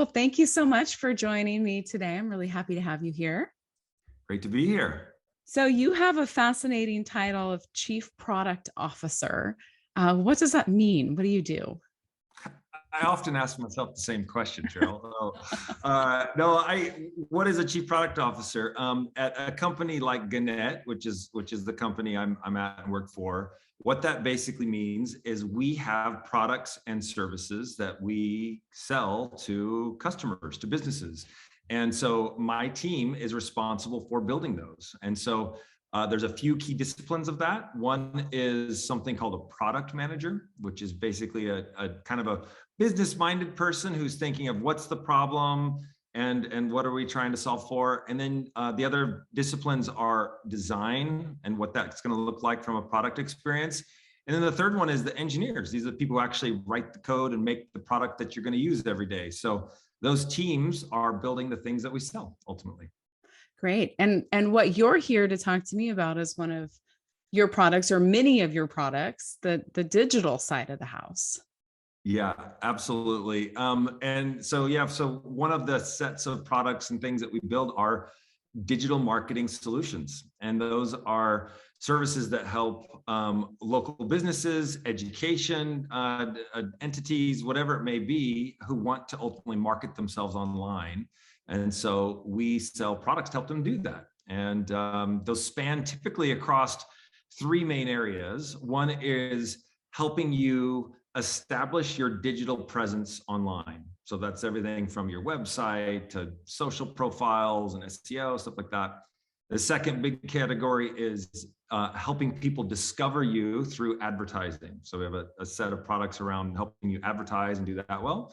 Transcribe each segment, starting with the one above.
Well, thank you so much for joining me today. I'm really happy to have you here. Great to be here. So you have a fascinating title of Chief Product Officer. What does that mean? What do you do? I often ask myself the same question, Cheryl. No, what is a chief product officer? At a company like Gannet, which is the company I'm at and work for, what that basically means is we have products and services that we sell to customers, to businesses. And so my team is responsible for building those. And so there's a few key disciplines of that. One is something called a product manager, which is basically a kind of a business-minded person who's thinking of what's the problem and what are we trying to solve for. And then the other disciplines are design and what that's going to look like from a product experience. And then the third one is the engineers. These are the people who actually write the code and make the product that you're going to use every day. So those teams are building the things that we sell ultimately. Great. And what you're here to talk to me about is one of your products or many of your products, the digital side of the house. Yeah, absolutely. So one of the sets of products and things that we build are digital marketing solutions. And those are services that help local businesses, education, entities, whatever it may be, who want to ultimately market themselves online. And so we sell products to help them do that. And those span typically across three main areas. One is helping you establish your digital presence online. So that's everything from your website to social profiles and SEO, stuff like that. The second big category is helping people discover you through advertising. So we have a set of products around helping you advertise and do that well.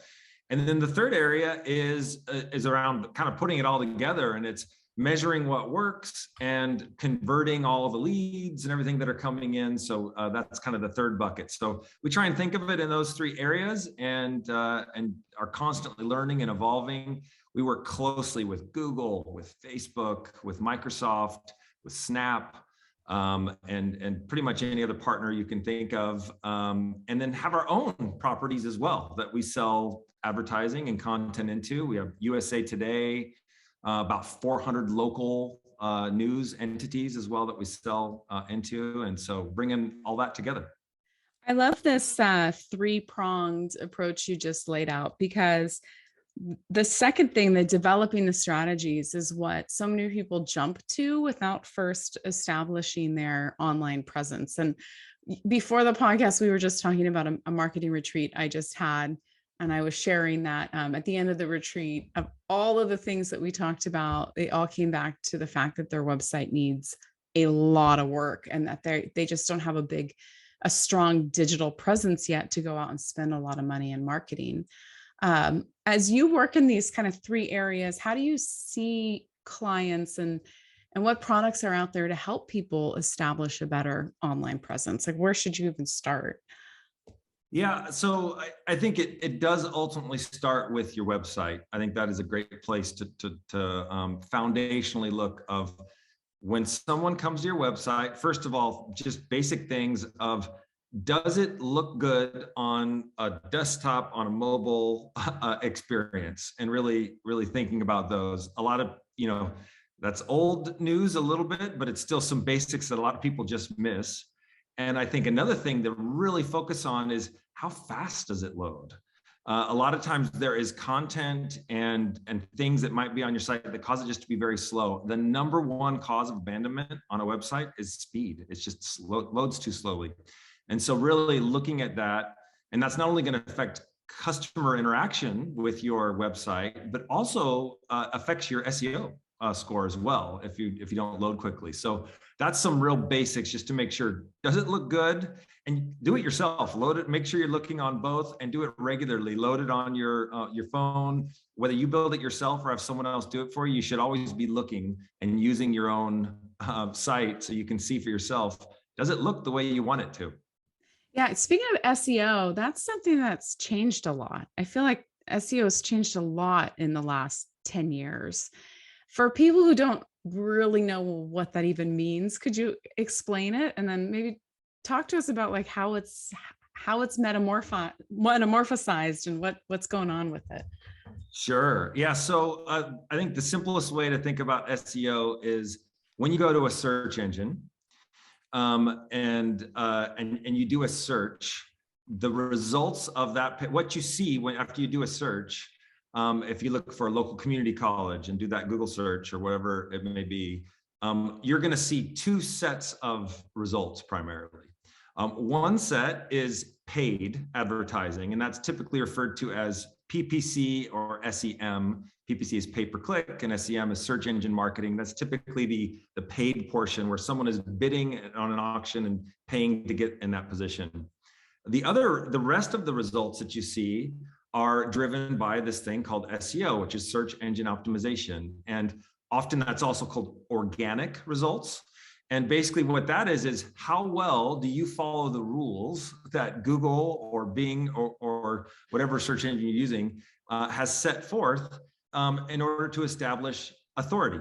And then the third area is around kind of putting it all together, and it's measuring what works and converting all of the leads and everything that are coming in. So that's kind of the third bucket. So we try and think of it in those three areas and are constantly learning and evolving. We work closely with Google, with Facebook, with Microsoft, with Snap, and pretty much any other partner you can think of, and then have our own properties as well that we sell advertising and content into. We have USA Today, about 400 local news entities as well that we sell into. And so bringing all that together. I love this three-pronged approach you just laid out, because the second thing, the developing the strategies, is what so many people jump to without first establishing their online presence. And before the podcast, we were just talking about a marketing retreat I just had. And I was sharing that at the end of the retreat, of all of the things that we talked about, they all came back to the fact that their website needs a lot of work, and that they just don't have a strong digital presence yet to go out and spend a lot of money in marketing. As you work in these kind of three areas, how do you see clients and what products are out there to help people establish a better online presence? Like, where should you even start? Yeah, so I think it does ultimately start with your website. I think that is a great place to foundationally look of when someone comes to your website. First of all, just basic things of, does it look good on a desktop, on a mobile experience, and really thinking about those. A lot of, that's old news a little bit, but it's still some basics that a lot of people just miss. And I think another thing to really focus on is, how fast does it load? A lot of times there is content and things that might be on your site that cause it just to be very slow. The number one cause of abandonment on a website is speed. It's just loads too slowly. And so really looking at that, and that's not only going to affect customer interaction with your website, but also affects your SEO score as well if you don't load quickly. So that's some real basics, just to make sure, does it look good? And do it yourself. Load it. Make sure you're looking on both, and do it regularly. Load it on your phone. Whether you build it yourself or have someone else do it for you, you should always be looking and using your own site so you can see for yourself, does it look the way you want it to? Yeah, speaking of SEO, that's something that's changed a lot. I feel like SEO has changed a lot in the last 10 years. For people who don't really know what that even means, could you explain it, and then maybe talk to us about like how how it's metamorphosized and what's going on with it. Sure. Yeah. So I think the simplest way to think about SEO is when you go to a search engine, and you do a search, the results of that, what you see after you do a search, if you look for a local community college and do that Google search or whatever it may be, you're going to see two sets of results primarily. One set is paid advertising, and that's typically referred to as PPC or SEM. PPC is pay-per-click, and SEM is search engine marketing. That's typically the paid portion where someone is bidding on an auction and paying to get in that position. The rest of the results that you see are driven by this thing called SEO, which is search engine optimization. And often that's also called organic results. And basically what that is how well do you follow the rules that Google or Bing or whatever search engine you're using has set forth in order to establish authority.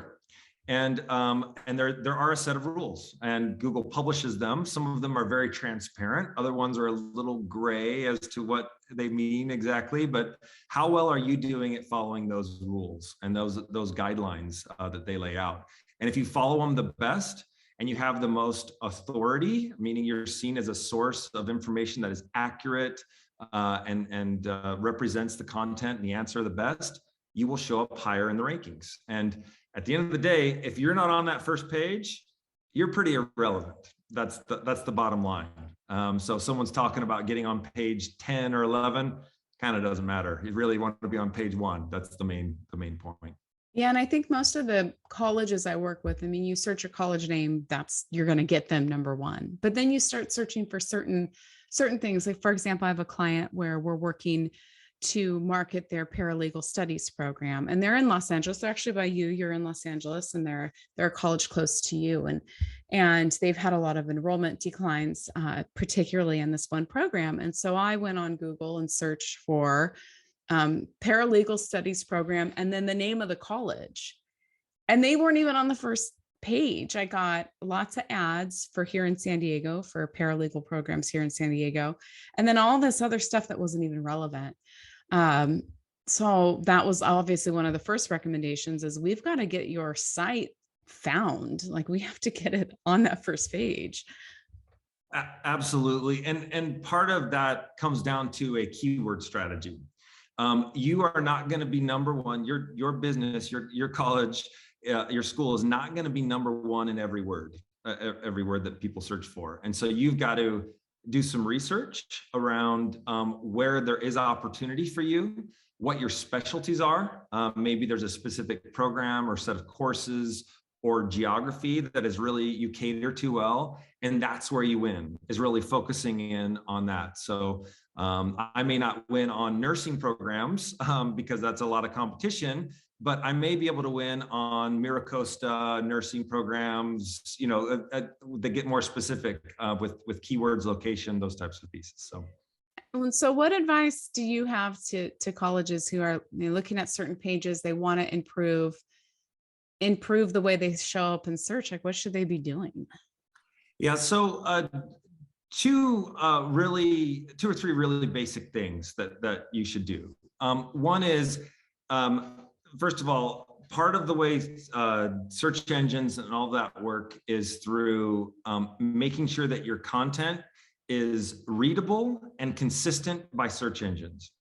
And there are a set of rules, and Google publishes them. Some of them are very transparent. Other ones are a little gray as to what they mean exactly, but how well are you doing at following those rules and those guidelines that they lay out? And if you follow them the best, and you have the most authority, meaning you're seen as a source of information that is accurate and represents the content and the answer the best, you will show up higher in the rankings. And at the end of the day, if you're not on that first page, you're pretty irrelevant. That's the bottom line. So if someone's talking about getting on page 10 or 11, kind of doesn't matter. You really want to be on page 1. That's the main point. Yeah, and I think most of the colleges I work with, I mean, you search your college name, you're going to get them number 1. But then you start searching for certain things. Like, for example, I have a client where we're working to market their paralegal studies program, and they're in Los Angeles. They're actually by you. You're in Los Angeles, and they're a college close to you, and they've had a lot of enrollment declines, particularly in this one program. And so I went on Google and searched for paralegal studies program, and then the name of the college, and they weren't even on the first page. I got lots of ads for here in San Diego for paralegal programs here in San Diego, and then all this other stuff that wasn't even relevant. So that was obviously one of the first recommendations, is we've got to get your site found. Like, we have to get it on that first page. Absolutely. And part of that comes down to a keyword strategy. You are not going to be number 1. Your business, your college, your school is not going to be number 1 in every word that people search for. And so you've got to do some research around where there is opportunity for you, what your specialties are. Maybe there's a specific program or set of courses or geography that is really you cater to well, and that's where you win, is really focusing in on that. So I may not win on nursing programs because that's a lot of competition, but I may be able to win on Miracosta nursing programs, that get more specific with keywords, location, those types of pieces. So what advice do you have to colleges who are looking at certain pages, they want to improve the way they show up in search? Like, what should they be doing? Yeah, so two or three really basic things that you should do. One is, first of all, part of the way search engines and all that work is through making sure that your content is readable and consistent by search engines.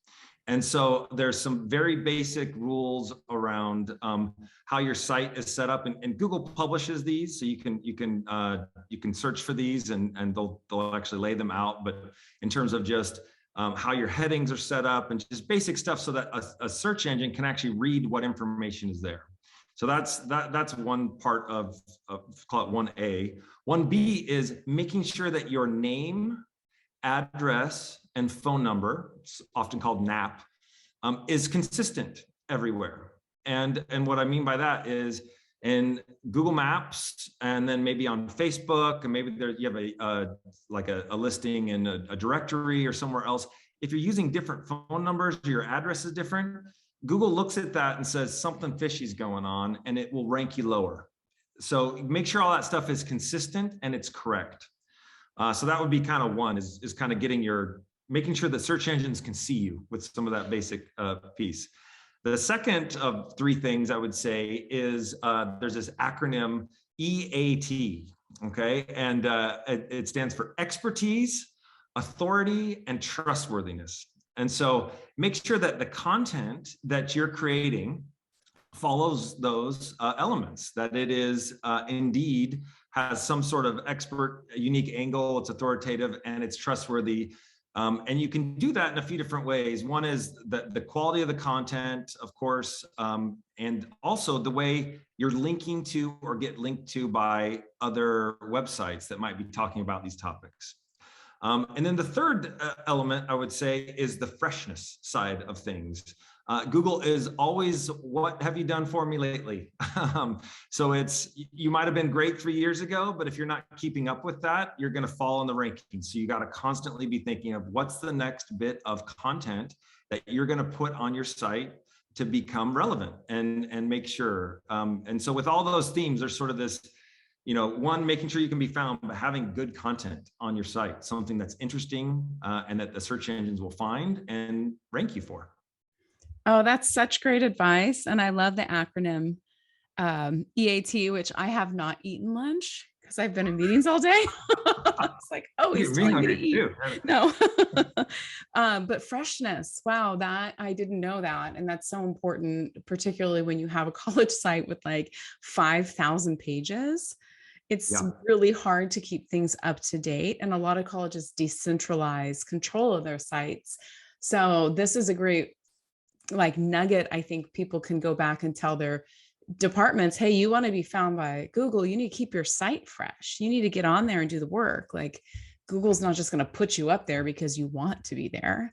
And so there's some very basic rules around how your site is set up, and Google publishes these, so you can search for these, and they'll actually lay them out. But in terms of just how your headings are set up and just basic stuff, so that a search engine can actually read what information is there. So that's one part of call it 1A. 1B is making sure that your name, address, and phone number, it's often called NAP, is consistent everywhere. And what I mean by that is in Google Maps, and then maybe on Facebook, and maybe you have a listing in a directory or somewhere else. If you're using different phone numbers, or your address is different, Google looks at that and says something fishy is going on, and it will rank you lower. So make sure all that stuff is consistent and it's correct. So that would be kind of one, is kind of getting your making sure that search engines can see you with some of that basic piece. The second of three things I would say is there's this acronym EAT, okay? And it stands for expertise, authority, and trustworthiness. And so make sure that the content that you're creating follows those elements, that it is indeed has some sort of expert, unique angle, it's authoritative, and it's trustworthy. And you can do that in a few different ways. One is the quality of the content, of course, and also the way you're linking to or get linked to by other websites that might be talking about these topics. And then the third element, I would say, is the freshness side of things. Google is always, what have you done for me lately? So you might have been great 3 years ago, but if you're not keeping up with that, you're going to fall in the rankings. So you got to constantly be thinking of what's the next bit of content that you're going to put on your site to become relevant and make sure. And so with all those themes, there's sort of this, one, making sure you can be found, but having good content on your site, something that's interesting and that the search engines will find and rank you for. Oh, that's such great advice. And I love the acronym EAT, which I have not eaten lunch because I've been in meetings all day. It's like, oh, he's telling me to eat. No. But freshness. Wow, that I didn't know that. And that's so important, particularly when you have a college site with like 5,000 pages. It's really hard to keep things up to date. And a lot of colleges decentralize control of their sites. So this is a great nugget. I think people can go back and tell their departments, hey, you want to be found by Google, you need to keep your site fresh. You need to get on there and do the work. Like Google's not just going to put you up there because you want to be there.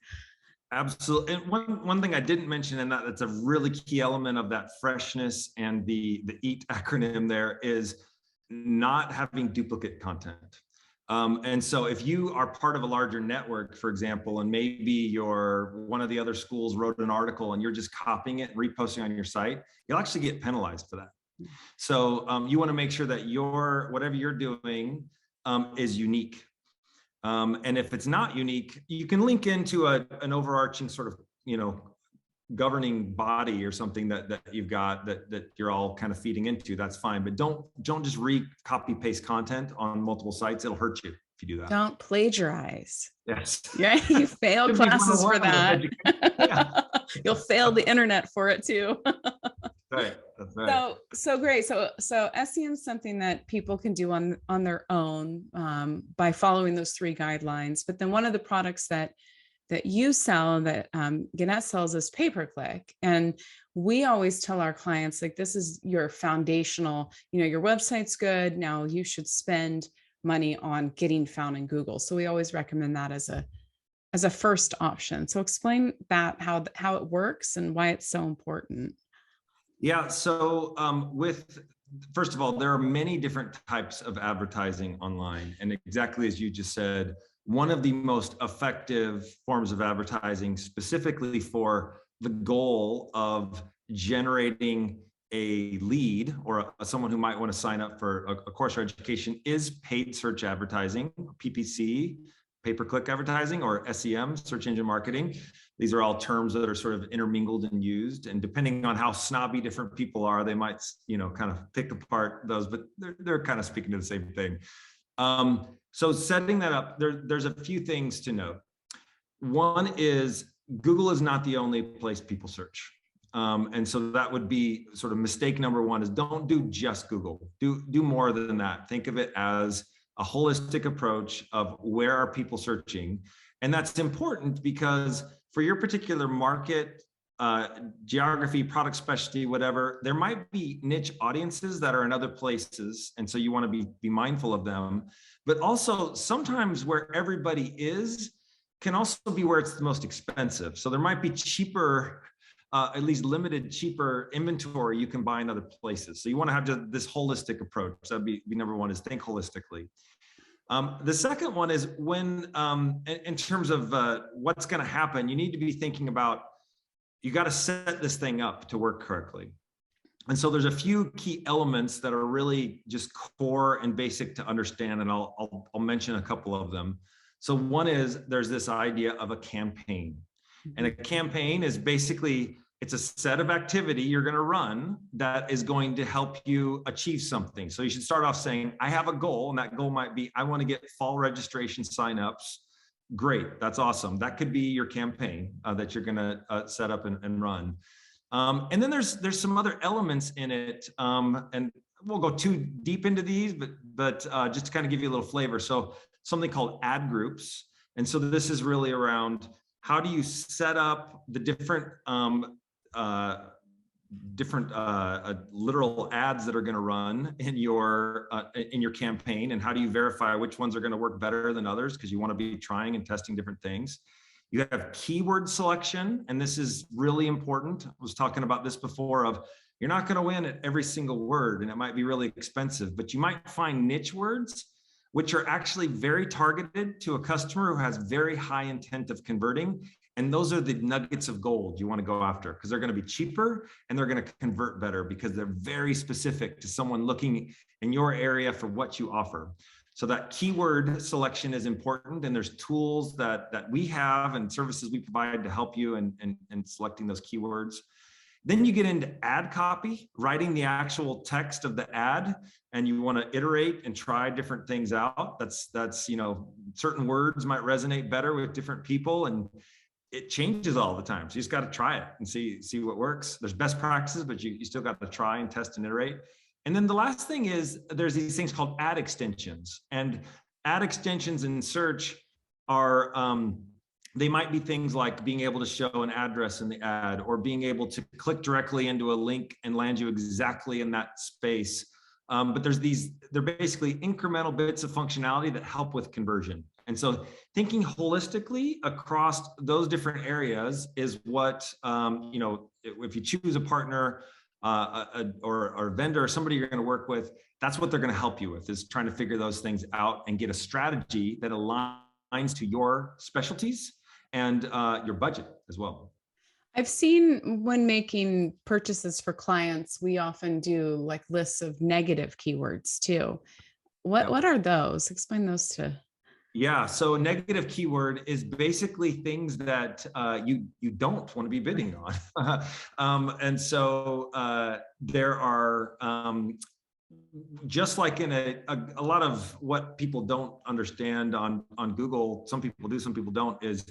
Absolutely. And one thing I didn't mention, and that's a really key element of that freshness and the EAT acronym there, is not having duplicate content. And so if you are part of a larger network, for example, and maybe one of the other schools wrote an article and you're just copying it and reposting on your site, you'll actually get penalized for that. So you want to make sure that whatever you're doing is unique. And if it's not unique, you can link into an overarching sort of, governing body or something that you've got that you're all kind of feeding into. That's fine, but don't just copy paste content on multiple sites. It'll hurt you if you do that. Don't plagiarize. Yes. Yeah, you fail classes for that. Yeah. You'll fail the internet for it too. Right. That's right. So great. So SEM is something that people can do on their own by following those 3 guidelines. But then one of the products that you sell, that Gannet sells, is pay-per-click. And we always tell our clients, like, this is your foundational, your website's good. Now you should spend money on getting found in Google. So we always recommend that as a first option. So explain that, how it works and why it's so important. Yeah. So first of all, there are many different types of advertising online. And exactly as you just said, one of the most effective forms of advertising, specifically for the goal of generating a lead or someone who might want to sign up for a course or education, is paid search advertising, PPC, pay-per-click advertising, or SEM, search engine marketing. These are all terms that are sort of intermingled and used, and depending on how snobby different people are, they might, kind of pick apart those, but they're kind of speaking to the same thing. So setting that up, there's a few things to note. One is Google is not the only place people search. And so that would be sort of mistake number one, is don't do just Google. Do more than that. Think of it as a holistic approach of where are people searching. And that's important because for your particular market, geography, product specialty, whatever, there might be niche audiences that are in other places. And so you want to be mindful of them. But also sometimes where everybody is can also be where it's the most expensive. So there might be cheaper, at least limited cheaper inventory you can buy in other places. So you want to have just this holistic approach. That'd be number one, is think holistically. The second one is when, in terms of what's going to happen, you need to be thinking about, you got to set this thing up to work correctly. And so there's a few key elements that are really just core and basic to understand, and I'll mention a couple of them. So one is there's this idea of a campaign. And a campaign is basically, it's a set of activity you're going to run that is going to help you achieve something. So you should start off saying, I have a goal, and that goal might be, I want to get fall registration signups. Great, that's awesome. That could be your campaign that you're going to set up and run. And then there's some other elements in it, and we'll go too deep into these, but just to kind of give you a little flavor. So something called ad groups, and so this is really around how do you set up the different literal ads that are going to run in your campaign, and how do you verify which ones are going to work better than others, because you want to be trying and testing different things. You have keyword selection, and this is really important. I was talking about this before, of you're not going to win at every single word, and it might be really expensive, but you might find niche words which are actually very targeted to a customer who has very high intent of converting. And those are the nuggets of gold you want to go after, because they're going to be cheaper and they're going to convert better because they're very specific to someone looking in your area for what you offer. So that keyword selection is important, and there's tools that we have and services we provide to help you in selecting those keywords. Then you get into ad copy, writing the actual text of the ad, and you want to iterate and try different things out. That's certain words might resonate better with different people, and it changes all the time. So you just got to try it and see what works. There's best practices, but you still got to try and test and iterate. And then the last thing is there's these things called ad extensions, and ad extensions in search are, they might be things like being able to show an address in the ad, or being able to click directly into a link and land you exactly in that space. But they're basically incremental bits of functionality that help with conversion. And so thinking holistically across those different areas is what, if you choose a partner or a vendor or somebody you're going to work with, that's what they're going to help you with, is trying to figure those things out and get a strategy that aligns to your specialties and your budget as well. I've seen when making purchases for clients, we often do like lists of negative keywords too. What are those? Explain those to. Yeah, so a negative keyword is basically things that you don't want to be bidding on. And so there are, just like in a lot of what people don't understand on Google, some people do, some people don't, is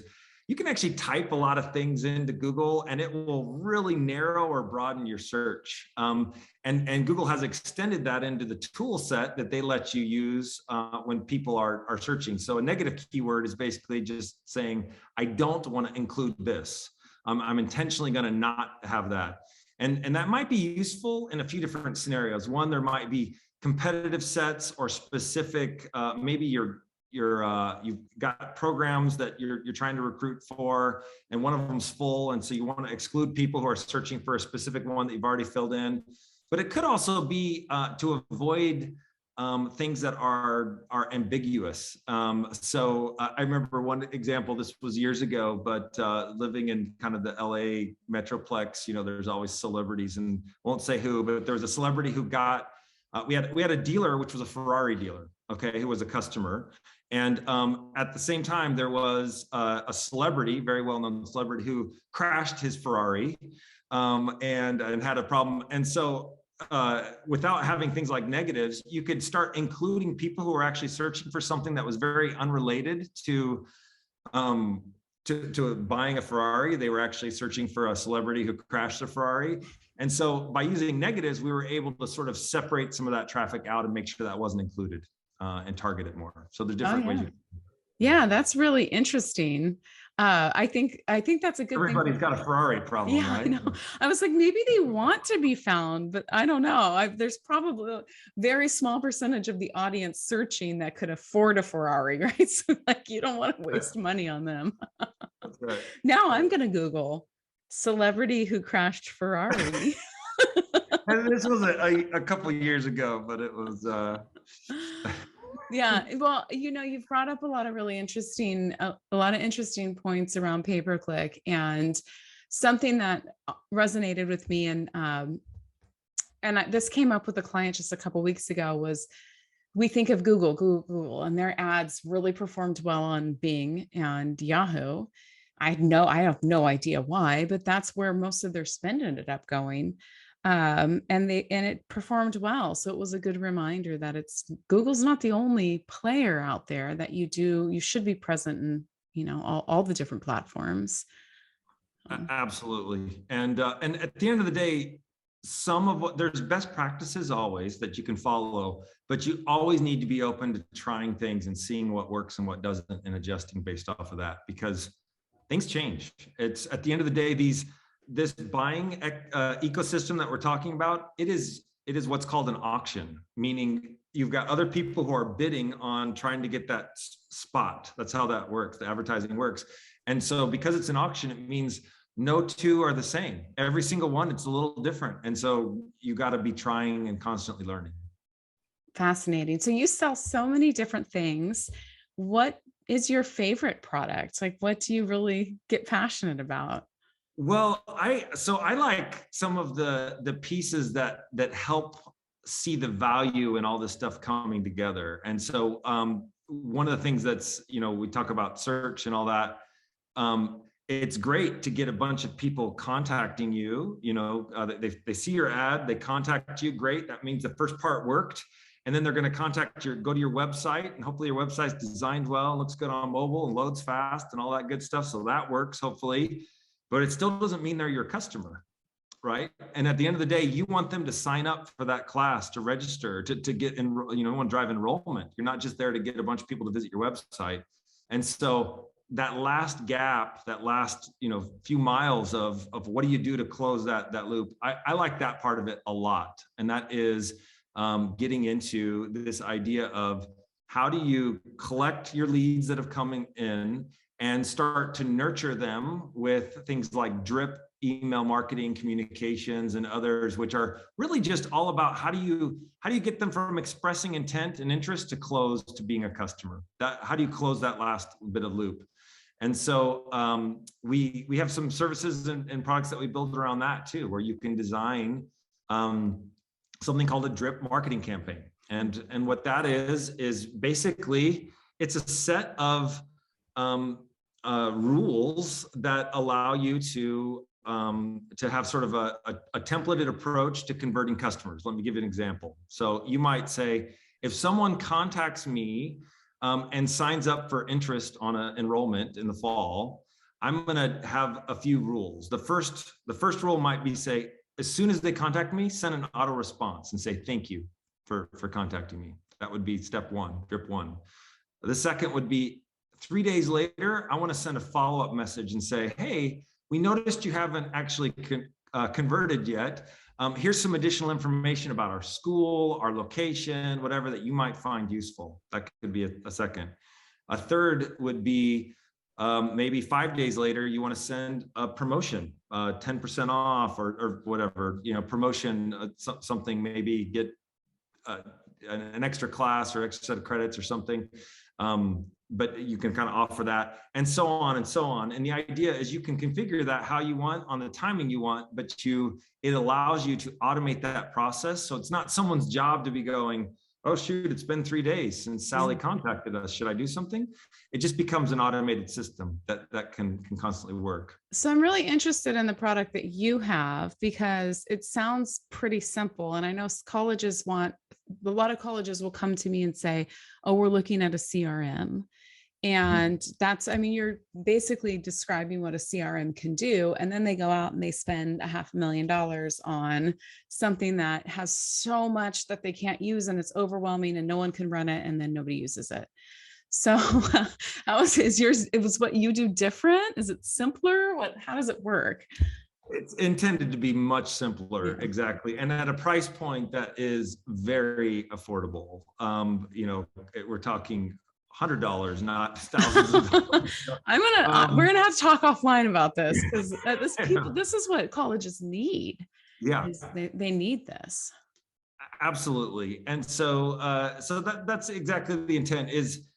you can actually type a lot of things into Google and it will really narrow or broaden your search. And Google has extended that into the tool set that they let you use when people are searching. So a negative keyword is basically just saying, I don't want to include this. I'm intentionally going to not have that. And that might be useful in a few different scenarios. One, there might be competitive sets or specific, maybe you've got programs that you're trying to recruit for, and one of them's full, and so you want to exclude people who are searching for a specific one that you've already filled in. But it could also be to avoid things that are ambiguous. So I remember one example, this was years ago, but living in kind of the LA Metroplex, there's always celebrities, and won't say who, but there was a celebrity who got, we had a dealer, which was a Ferrari dealer, okay, who was a customer. And at the same time, there was a celebrity, very well-known celebrity, who crashed his Ferrari and had a problem. And so without having things like negatives, you could start including people who are actually searching for something that was very unrelated to buying a Ferrari. They were actually searching for a celebrity who crashed a Ferrari. And so by using negatives, we were able to sort of separate some of that traffic out and make sure that wasn't included. And target it more. So there's different ways. Yeah, that's really interesting. I think that's a good thing. Everybody's got a Ferrari problem, yeah, right? I know. I was like, maybe they want to be found, but I don't know. There's probably a very small percentage of the audience searching that could afford a Ferrari, right? So like, you don't want to waste money on them. That's right. Now I'm going to Google celebrity who crashed Ferrari. And this was a couple of years ago, but it was. Yeah, well, you've brought up a lot of really interesting, points around pay-per-click, and something that resonated with me, and this came up with a client just a couple of weeks ago, was we think of Google, and their ads really performed well on Bing and Yahoo. I have no idea why, but that's where most of their spend ended up going. And it performed well. So it was a good reminder that Google's not the only player out there, that you should be present in, all the different platforms. Absolutely. And at the end of the day, there's best practices always that you can follow, but you always need to be open to trying things and seeing what works and what doesn't, and adjusting based off of that, because things change. It's at the end of the day, this buying ecosystem that we're talking about, it is what's called an auction, meaning you've got other people who are bidding on trying to get that spot. That's how that works. The advertising works. And so because it's an auction, it means no two are the same. Every single one, it's a little different. And so you got to be trying and constantly learning. Fascinating. So you sell so many different things. What is your favorite product? Like, what do you really get passionate about? Well, I like some of the pieces that help see the value in all this stuff coming together. And so one of the things that's, we talk about search and all that. It's great to get a bunch of people contacting you. They see your ad, they contact you. Great. That means the first part worked. And then they're going to go to your website, and hopefully your website's designed well, looks good on mobile and loads fast and all that good stuff. So that works, hopefully. But it still doesn't mean they're your customer, right? And at the end of the day, you want them to sign up for that class, to register, to get you want to drive enrollment. You're not just there to get a bunch of people to visit your website. And so that last gap, that last few miles of what do you do to close that loop, I like that part of it a lot. And that is getting into this idea of how do you collect your leads that have come in and start to nurture them with things like drip email marketing, communications, and others, which are really just all about how do you get them from expressing intent and interest to close to being a customer. How do you close that last bit of loop? And so we have some services and products that we build around that too, where you can design something called a drip marketing campaign. And what that is basically, it's a set of rules that allow you to have sort of a templated approach to converting customers. Let me give you an example. So you might say, if someone contacts me and signs up for interest on an enrollment in the fall, I'm going to have a few rules. The first rule might be, say, as soon as they contact me, send an auto response and say, thank you for contacting me. That would be step one, drip one. The second would be, 3 days later, I want to send a follow-up message and say, hey, we noticed you haven't actually converted yet. Here's some additional information about our school, our location, whatever that you might find useful. That could be a second. A third would be maybe 5 days later, you want to send a promotion, 10% off or whatever, promotion, something, maybe get an extra class or extra set of credits or something. But you can kind of offer that, and so on and so on. And the idea is you can configure that how you want on the timing you want, but it allows you to automate that process. So it's not someone's job to be going, oh shoot, it's been 3 days since Sally contacted us. Should I do something? It just becomes an automated system that can constantly work. So I'm really interested in the product that you have, because it sounds pretty simple. And I know a lot of colleges will come to me and say, oh, we're looking at a CRM. And you're basically describing what a CRM can do. And then they go out and they spend $500,000 on something that has so much that they can't use, and it's overwhelming and no one can run it, and then nobody uses it. So is yours, it was what you do different? Is it simpler? How does it work? It's intended to be much simpler, Yeah. exactly, and at a price point that is very affordable. We're talking $100, not thousands of dollars. We're gonna have to talk offline about this, because this is what colleges need. Yeah, They need this. Absolutely. And so that's exactly the intent. Is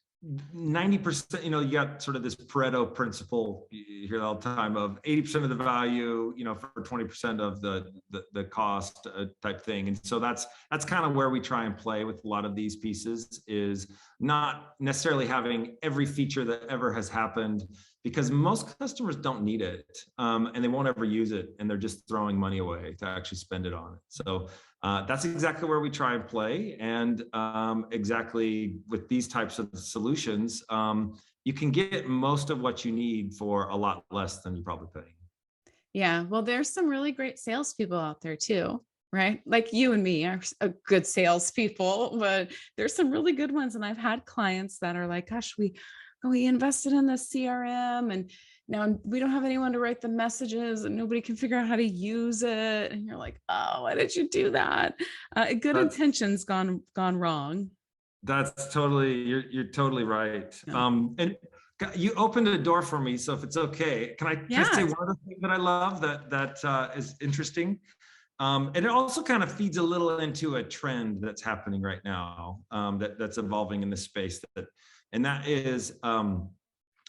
90%, you got sort of this Pareto principle, you hear all the time, of 80% of the value, for 20% of the cost type thing. And so that's kind of where we try and play with a lot of these pieces, is not necessarily having every feature that ever has happened, because most customers don't need it, and they won't ever use it, and they're just throwing money away to actually spend it on it. So that's exactly where we try and play. And exactly with these types of solutions, you can get most of what you need for a lot less than you're probably paying. Yeah. Well, there's some really great salespeople out there too, right? Like you and me are a good salespeople, but there's some really good ones. And I've had clients that are like, gosh, we invested in the CRM, and now we don't have anyone to write the messages, and nobody can figure out how to use it. And you're like, oh, why did you do that? Good That's intentions gone wrong. that's totally, you're totally right. Yeah. And you opened a door for me, so if it's okay, can I say Yeah. one other thing that I love that is interesting? And it also kind of feeds a little into a trend that's happening right now, that's evolving in this space, and that is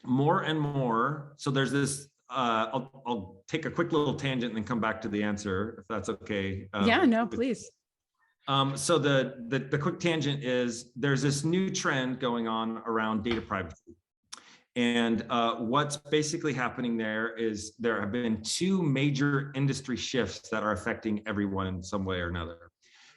more and more. So there's this. I'll take a quick little tangent and then come back to the answer, if that's okay. Yeah. No, please. So the quick tangent is, there's this new trend going on around data privacy. And what's basically happening there is, there have been two major industry shifts that are affecting everyone in some way or another.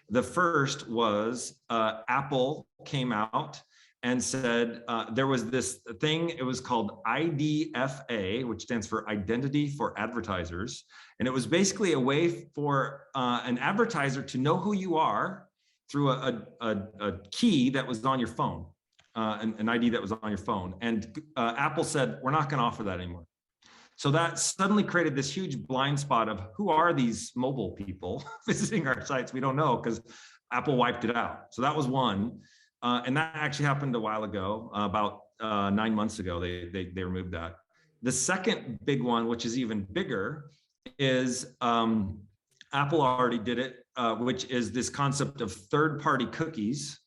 The first was Apple came out and said there was this thing, it was called IDFA, which stands for Identity for Advertisers. And it was basically a way for an advertiser to know who you are through a key that was on your phone. An ID that was on your phone. And Apple said, we're not going to offer that anymore. So that suddenly created this huge blind spot of, who are these mobile people visiting our sites? We don't know, because Apple wiped it out. So that was one. And that actually happened a while ago, about 9 months ago, they removed that. The second big one, which is even bigger, is Apple already did it, which is this concept of third-party cookies.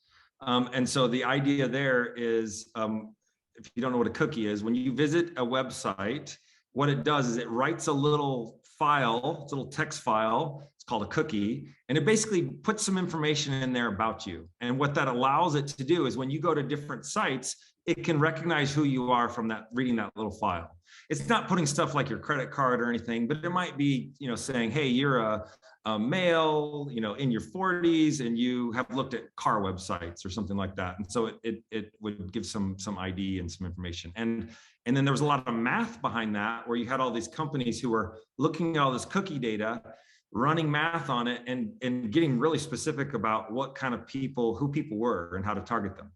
And so the idea there is, if you don't know what a cookie is, when you visit a website, what it does is it writes a little file, it's a little text file, it's called a cookie, and it basically puts some information in there about you. And what that allows it to do is, when you go to different sites, it can recognize who you are from that, reading that little file. It's not putting stuff like your credit card or anything, but it might be, saying, hey, you're a male, in your 40s, and you have looked at car websites or something like that. And so it would give some ID and some information. And then there was a lot of math behind that, where you had all these companies who were looking at all this cookie data, running math on it, and getting really specific about what kind of who people were and how to target them.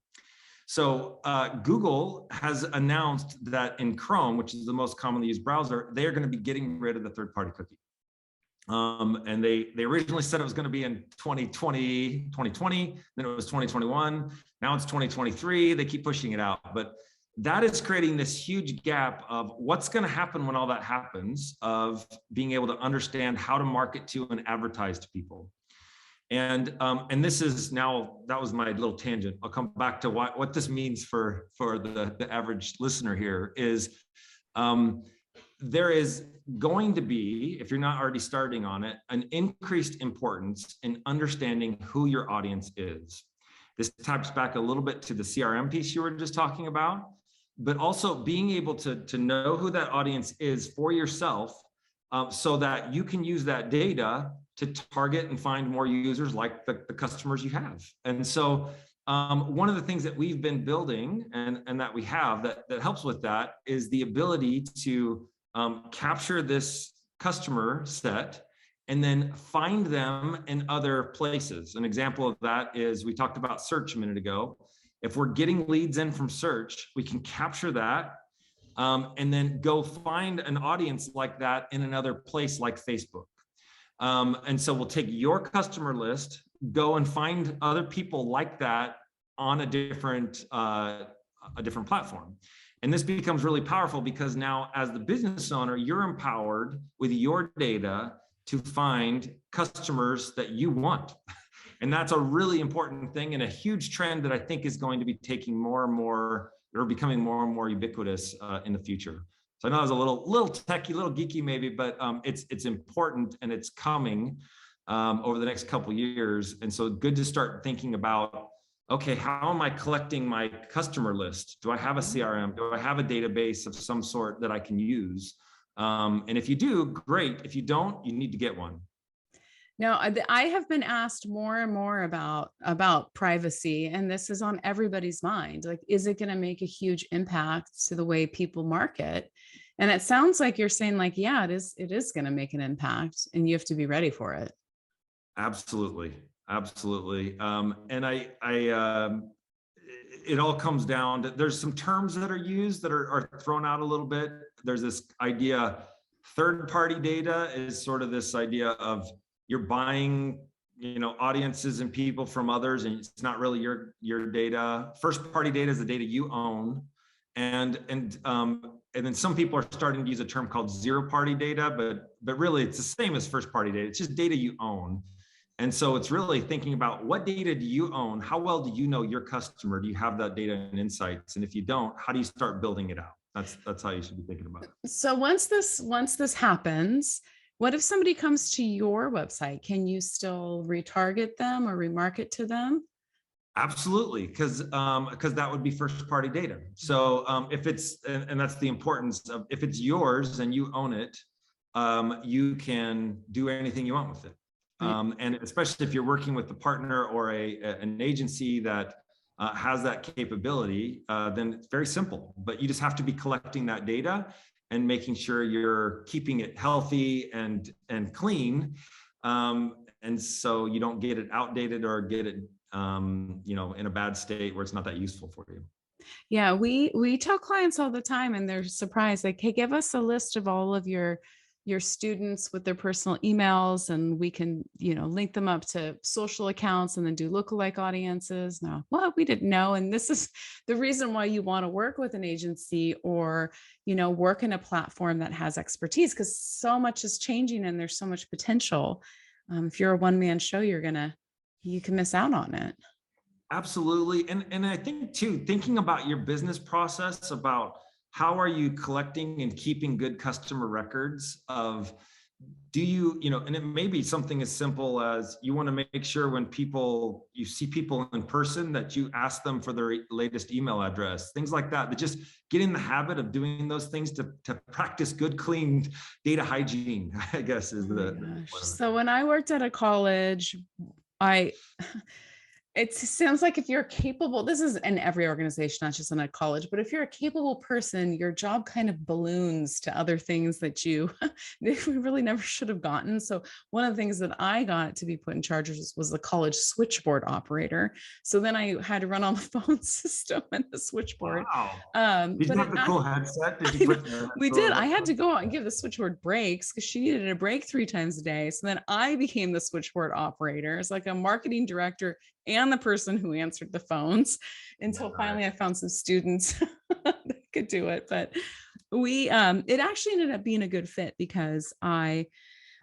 So Google has announced that in Chrome, which is the most commonly used browser, they are going to be getting rid of the third-party cookie. And they originally said it was going to be in 2020, then it was 2021. Now it's 2023. They keep pushing it out. But that is creating this huge gap of what's going to happen when all that happens, of being able to understand how to market to and advertise to people. And this is now, that was my little tangent. I'll come back to what this means for the average listener here is, there is going to be, if you're not already starting on it, an increased importance in understanding who your audience is. This taps back a little bit to the CRM piece you were just talking about, but also being able to know who that audience is for yourself, so that you can use that data to target and find more users like the customers you have. And so one of the things that we've been building and that we have that helps with that is the ability to capture this customer set and then find them in other places. An example of that is, we talked about search a minute ago. If we're getting leads in from search, we can capture that and then go find an audience like that in another place like Facebook. And so we'll take your customer list, go and find other people like that on a different platform. And this becomes really powerful, because now, as the business owner, you're empowered with your data to find customers that you want. And that's a really important thing, and a huge trend that I think is going to be taking more and more that are becoming more and more ubiquitous in the future. So I know it's a little techy, little geeky maybe, but it's important and it's coming over the next couple of years. And so good to start thinking about, okay, how am I collecting my customer list? Do I have a CRM? Do I have a database of some sort that I can use? And if you do, great. If you don't, you need to get one. Now, I have been asked more and more about privacy, and this is on everybody's mind. Like, is it going to make a huge impact to the way people market? And it sounds like you're saying, like, yeah, it is going to make an impact, and you have to be ready for it. Absolutely, absolutely. And it all comes down to, there's some terms that are used that are thrown out a little bit. There's this idea, third-party data is sort of this idea of you're buying, audiences and people from others, and it's not really your data. First-party data is the data you own, and then some people are starting to use a term called zero-party data, but really it's the same as first-party data. It's just data you own. And so it's really thinking about, what data do you own? How well do you know your customer? Do you have that data and insights? And if you don't, how do you start building it out? That's how you should be thinking about it. So once this happens, what if somebody comes to your website? Can you still retarget them or remarket to them? Absolutely, because that would be first-party data. So if it's, and that's the importance of, if it's yours and you own it, you can do anything you want with it. And especially if you're working with a partner or an agency that has that capability, then it's very simple. But you just have to be collecting that data and making sure you're keeping it healthy and clean, and so you don't get it outdated or get it in a bad state where it's not that useful for you. Yeah, we tell clients all the time, and they're surprised, like, hey, give us a list of all of your students with their personal emails, and we can, link them up to social accounts and then do lookalike audiences. No, well, we didn't know. And this is the reason why you want to work with an agency or, work in a platform that has expertise, because so much is changing and there's so much potential. If you're a one-man show, you can miss out on it. Absolutely. And I think too, thinking about your business process, about how are you collecting and keeping good customer records of, do you, and it may be something as simple as, you want to make sure when you see people in person, that you ask them for their latest email address, things like that, that just get in the habit of doing those things to practice good, clean data hygiene, I guess is So when I worked at a college, it sounds like if you're capable, this is in every organization, not just in a college, but if you're a capable person, your job kind of balloons to other things that you really never should have gotten. So one of the things that I got to be put in charge of was the college switchboard operator. So then I had to run on the phone system and the switchboard. Wow. Did you have the cool headset? Did you we did. I had to go out and give the switchboard breaks because she needed a break 3 times a day. So then I became the switchboard operator. It's like a marketing director and the person who answered the phones, until finally I found some students that could do it. But it actually ended up being a good fit, because I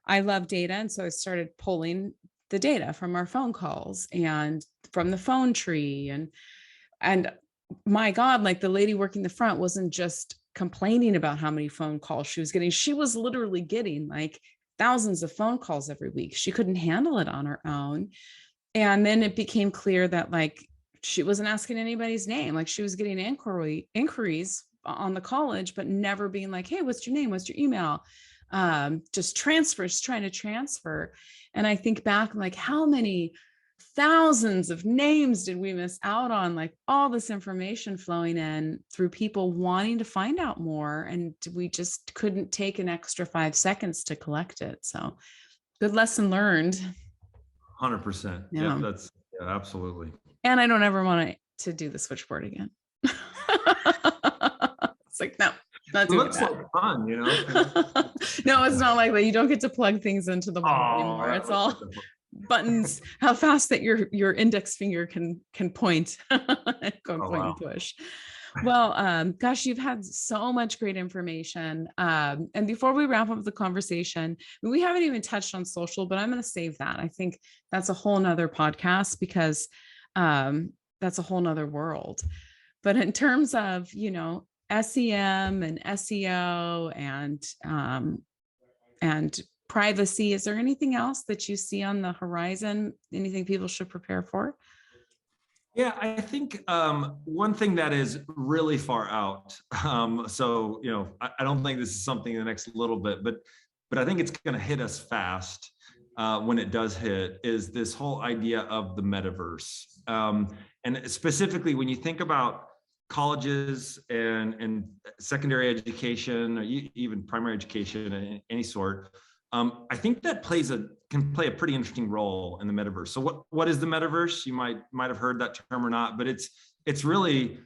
love data. And so I started pulling the data from our phone calls and from the phone tree. And my God, like, the lady working the front wasn't just complaining about how many phone calls she was getting. She was literally getting like thousands of phone calls every week. She couldn't handle it on her own. And then it became clear that, like, she wasn't asking anybody's name. Like, she was getting inquiries on the college, but never being like, hey, what's your name? What's your email? Just trying to transfer. And I think back, like, how many thousands of names did we miss out on? Like, all this information flowing in through people wanting to find out more. And we just couldn't take an extra 5 seconds to collect it. So good lesson learned. 100%. Yeah, that's absolutely. And I don't ever want to do the switchboard again. It's like, no, not doing that. It looks like fun, No, it's not like that. You don't get to plug things into the wall anymore. It's all buttons, how fast that your index finger can point, and push. Well, gosh, you've had so much great information. And before we wrap up the conversation, we haven't even touched on social, but I'm going to save that. I think that's a whole nother podcast, because that's a whole nother world. But in terms of, SEM and SEO and privacy, is there anything else that you see on the horizon? Anything people should prepare for? Yeah, I think one thing that is really far out. So I don't think this is something in the next little bit, but I think it's going to hit us fast when it does hit. Is this whole idea of the metaverse, and specifically when you think about colleges and secondary education, or even primary education of any sort. I think that can play a pretty interesting role in the metaverse. So what is the metaverse? You might have heard that term or not, but it's really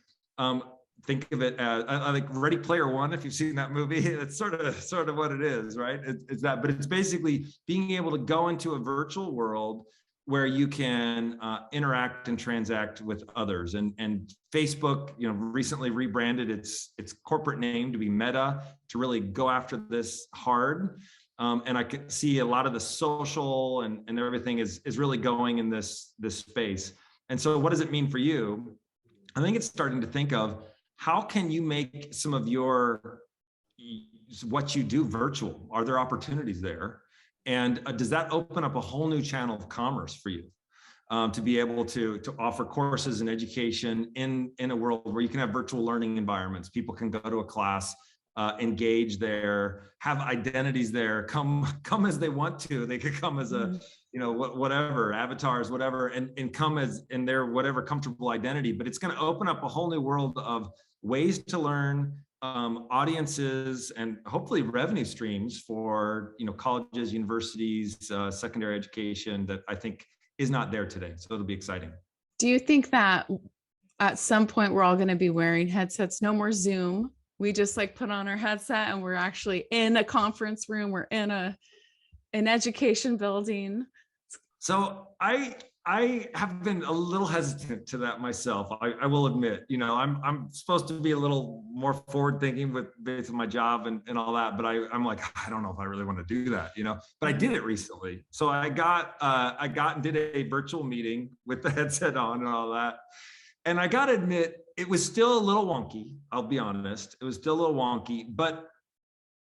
think of it as I like Ready Player One. If you've seen that movie, it's sort of what it is, right? It's that, but it's basically being able to go into a virtual world where you can interact and transact with others. And Facebook, recently rebranded its corporate name to be Meta to really go after this hard. And I could see a lot of the social and everything is really going in this space. And so what does it mean for you? I think it's starting to think of how can you make some of what you do virtual? Are there opportunities there? And does that open up a whole new channel of commerce for you to be able to offer courses and education in a world where you can have virtual learning environments? People can go to a class, engage there, have identities there, come as they want to. They could come as a, whatever, avatars, whatever, and come as in their whatever comfortable identity. But it's going to open up a whole new world of ways to learn, audiences, and hopefully revenue streams for colleges, universities, secondary education that I think is not there today. So it'll be exciting. Do you think that at some point we're all going to be wearing headsets? No more Zoom. We just put on our headset and we're actually in a conference room. We're in an education building. So I have been a little hesitant to that myself. I will admit, I'm supposed to be a little more forward thinking based on my job and all that, but I'm like, I don't know if I really want to do that, but I did it recently. So I got and did a virtual meeting with the headset on and all that. And I got to admit, it was still a little wonky. I'll be honest. It was still a little wonky, but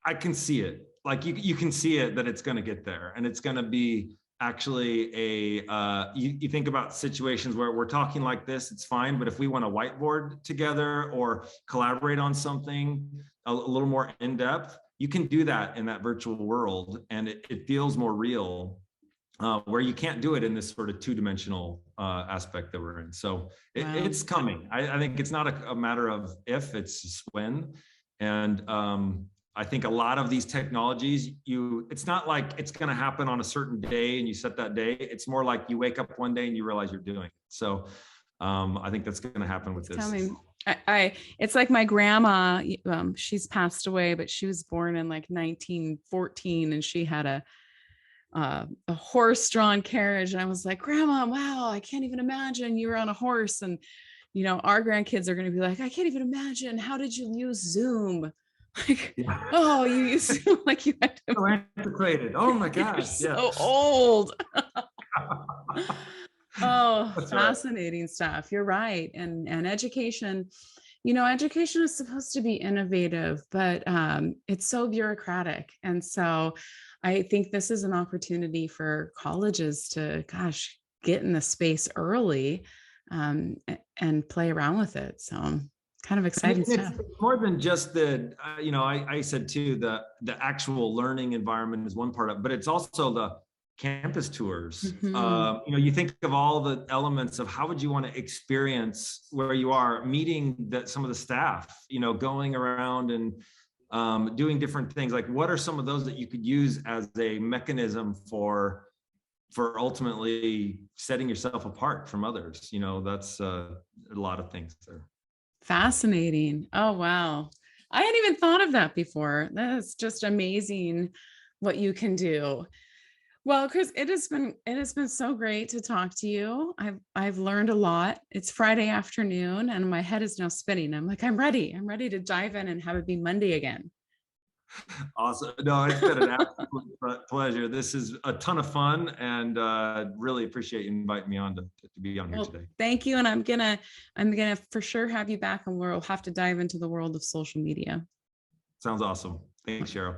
I can see it. You can see it that it's going to get there, and it's going to be actually you think about situations where we're talking like this, it's fine. But if we want to whiteboard together or collaborate on something a little more in depth, you can do that in that virtual world, and it feels more real. Where you can't do it in this sort of two-dimensional aspect that we're in. So it's coming. I think it's not a matter of if, it's just when. And I think a lot of these technologies, it's not like it's going to happen on a certain day and you set that day. It's more like you wake up one day and you realize you're doing it. So I think that's going to happen with this. Coming. It's like my grandma, she's passed away, but she was born in 1914, and she had a horse-drawn carriage, and I was like, Grandma, wow, I can't even imagine you were on a horse. And our grandkids are going to be like, I can't even imagine, how did you use Zoom? Oh, you use Zoom you had to. So antiquated. Oh my gosh, so old. Oh, that's fascinating stuff. You're right. And education, education is supposed to be innovative, but it's so bureaucratic. And so I think this is an opportunity for colleges to, get in the space early and play around with it. So kind of exciting stuff. It's more than just I said too, the actual learning environment is one part of it, but it's also the campus tours. Mm-hmm. You think of all the elements of how would you want to experience where you are, meeting some of the staff, going around and doing different things. What are some of those that you could use as a mechanism for ultimately setting yourself apart from others? That's a lot of things there. Fascinating. Oh, wow. I hadn't even thought of that before. That's just amazing what you can do. Well, Chris, it has been so great to talk to you. I've learned a lot. It's Friday afternoon and my head is now spinning. I'm like, I'm ready to dive in and have it be Monday again. Awesome. No, it's been an absolute pleasure. This is a ton of fun, and really appreciate you inviting me on to be on here Well, today. thank you. And I'm gonna for sure have you back, and we'll have to dive into the world of social media. Sounds awesome. Thanks, Cheryl.